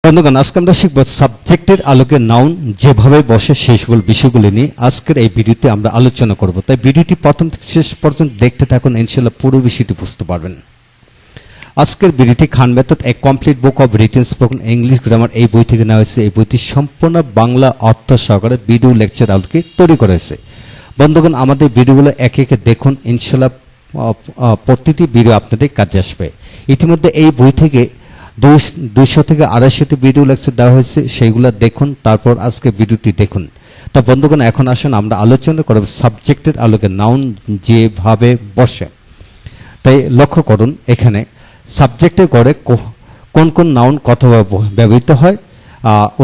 বন্ধুগণ, আজকে আমরা শিখব সাবজেক্টের আলোকে নাউন যেভাবে বসে সেই সকল বিষয়গুলি নিয়ে আজকের এই ভিডিওতে আমরা আলোচনা করব। তাই ভিডিওটি প্রথম থেকে শেষ পর্যন্ত দেখতে থাকুন, ইনশাআল্লাহ পুরো বিষয়টি বুঝতে পারবেন। আজকের ভিডিওটি Khan method a complete book of written spoken English grammar এই বই থেকে নেওয়া হয়েছে। এই বইটি সম্পূর্ণ বাংলা অর্থ সহকারে ভিডিও লেকচার আলোকে তৈরি করা হয়েছে। বন্ধুগণ, আমাদের ভিডিওগুলো একে একে দেখুন, ইনশাআল্লাহ প্রতিটি ভিডিও আপনাদের কাজে আসবে। ইতিমধ্যে এই বই থেকে 200 থেকে 250টি ভিডিও লেকচার দেওয়া হয়েছে, সেইগুলো দেখুন, তারপর আজকে ভিডিওটি দেখুন। তা বন্ধুগণ, এখন আসুন আমরা আলোচনা করব সাবজেক্টের আলোকে নাউন যেভাবে বসে। তাই লক্ষ্য করুন, এখানে সাবজেক্টের গড়ে কোন কোন নাউন কতভাবে ব্যবহৃত হয়।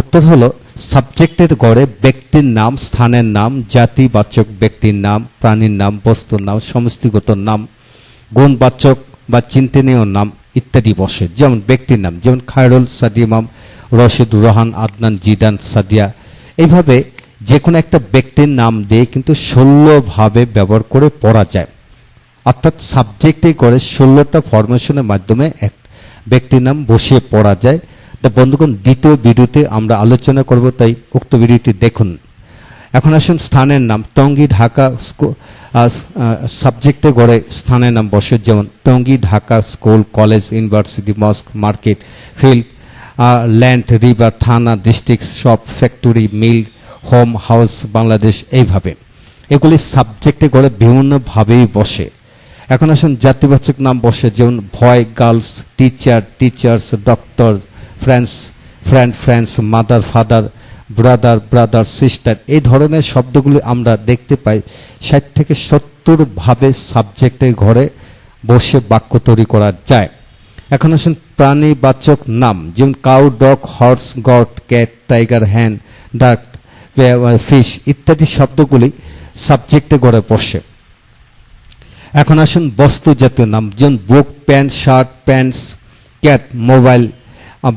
উত্তর হলো, সাবজেক্টের গড়ে ব্যক্তির নাম, স্থানের নাম, জাতিবাচক ব্যক্তির নাম, প্রাণীর নাম, বস্তুর নাম, সমষ্টিগত নাম, গুণবাচক বা চিন্তনীয় নাম ইত্যাদি বসে। যেমন ব্যক্তির নাম, যেমন খায়রুল, সাদিমাম, রশিদ, রোহান, আদনান, জিদান, সাদিয়া। এইভাবে যে কোনো একটা ব্যক্তির নাম দিয়ে কিন্তু 16 ভাবে ব্যবহার করে পড়া যায়। অর্থাৎ সাবজেক্টে করে 16টা ফরমেশনের মাধ্যমে এক ব্যক্তির নাম বসিয়ে পড়া যায়। তো বন্ধুগণ, দ্বিতীয় ভিডিওতে আমরা আলোচনা করব, তাই উক্ত ভিডিওটি দেখুন। এখন আসুন স্থানের নাম। টঙ্গী, ঢাকা সাবজেক্টে গড়ে স্থানের নাম বসে, যেমন Tongi, Dhaka, school, college, university, mosque, market, field, land, river, thana, district, shop, factory, mill, home, house, Bangladesh. এইভাবে এগুলি সাবজেক্টে গড়ে বিভিন্নভাবেই বসে। এখন আসুন জাতিবাচক নাম বসে, যেমন ভয়, girls, teacher, teachers, doctor, friend, mother, father, brother, sister. এই ধরনের শব্দগুলি আমরা দেখতে পাই 60 থেকে 70 ভাবে সাবজেক্টের ঘরে বসে বাক্য তৈরি করা যায়। এখন আসুন প্রাণীবাচক নাম, যেমন cow, dog, horse, goat, cat, tiger, হ্যান, ডাক, ফিশ ইত্যাদি শব্দগুলি সাবজেক্টে ঘরে বসে। এখন আসুন বস্তু জাতীয় নাম, যেমন book, pant, shirt, pants, cat, mobile,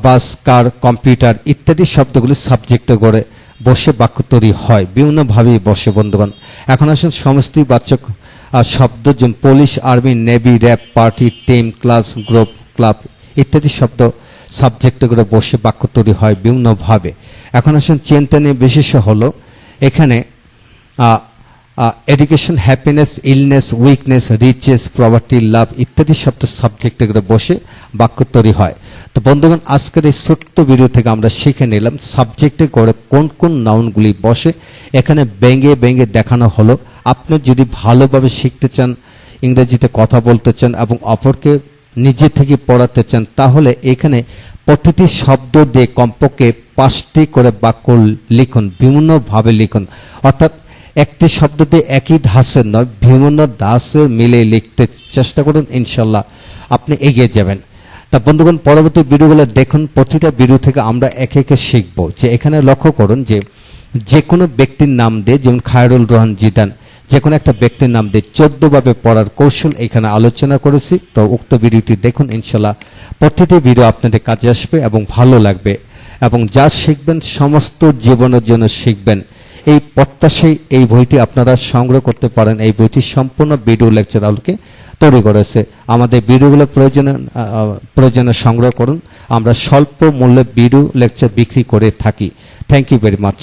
bus, car, computer ইত্যাদি শব্দগুলি সাবজেক্টে গড়ে বসে বাক্য তৈরি হয়, বিভিন্নভাবেই বসে। বন্ধুগণ, এখন আসুন সমষ্টিবাচক শব্দ, যেমন police, army, navy, RAB, party, team, class, group, club ইত্যাদি শব্দ সাবজেক্টে গড়ে বসে বাক্য তৈরি হয় বিভিন্নভাবে। এখন আসুন চিন্তনীয় বিশেষ্য হলো, এখানে education, happiness, illness, weakness, riches, property, love ইত্যাদি শব্দ সাবজেক্টে করে বসে বাক্য তৈরি হয়। তো বন্ধুগণ, আজকের এই ছোট্ট ভিডিও থেকে আমরা শিখে নিলাম সাবজেক্টে করে কোন কোন নাউনগুলি বসে। এখানে ভেঙে দেখানো হলো। আপনি যদি ভালোভাবে শিখতে চান, ইংরেজিতে কথা বলতে চান এবং অপরকে নিজে থেকে পড়াতে চান, তাহলে এখানে প্রতিটি শব্দ দিয়ে কমপক্ষে 5টি করে বাক্য লিখুন, বিভিন্নভাবে লিখুন। অর্থাৎ একটি শব্দ দিয়ে একই ধাঁচের নয়, বিভিন্ন ধাঁচের মিলে লিখতে চেষ্টা করুন, ইনশাল্লাহ আপনি এগিয়ে যাবেন। তা বন্ধুগণ, পরবর্তী ভিডিওগুলো দেখুন। প্রতিটা ভিডিও থেকে আমরা একে একে শিখব। যে এখানে লক্ষ্য করুন, যে কোনো ব্যক্তির নাম দিয়ে, যেমন খায়রুল, রোহান, জিদান, যে কোনো একটা ব্যক্তির নাম দিয়ে 14 ভাবে পড়ার কৌশল এখানে আলোচনা করেছি। তো উক্ত ভিডিওটি দেখুন, ইনশাল্লাহ প্রতিটি ভিডিও আপনাদের কাজে আসবে এবং ভালো লাগবে, এবং যা শিখবেন সমস্ত জীবনের জন্য শিখবেন। এই প্রত্যাশায় এই বইটি আপনারা সংগ্রহ করতে পারেন। এই বইটি সম্পূর্ণ ভিডিও লেকচার আলোকে তৈরি করেছে। আমাদের ভিডিওগুলো প্রয়োজনে সংগ্রহ করুন। আমরা স্বল্প মূল্যে ভিডিও লেকচার বিক্রি করে থাকি। Thank you very much.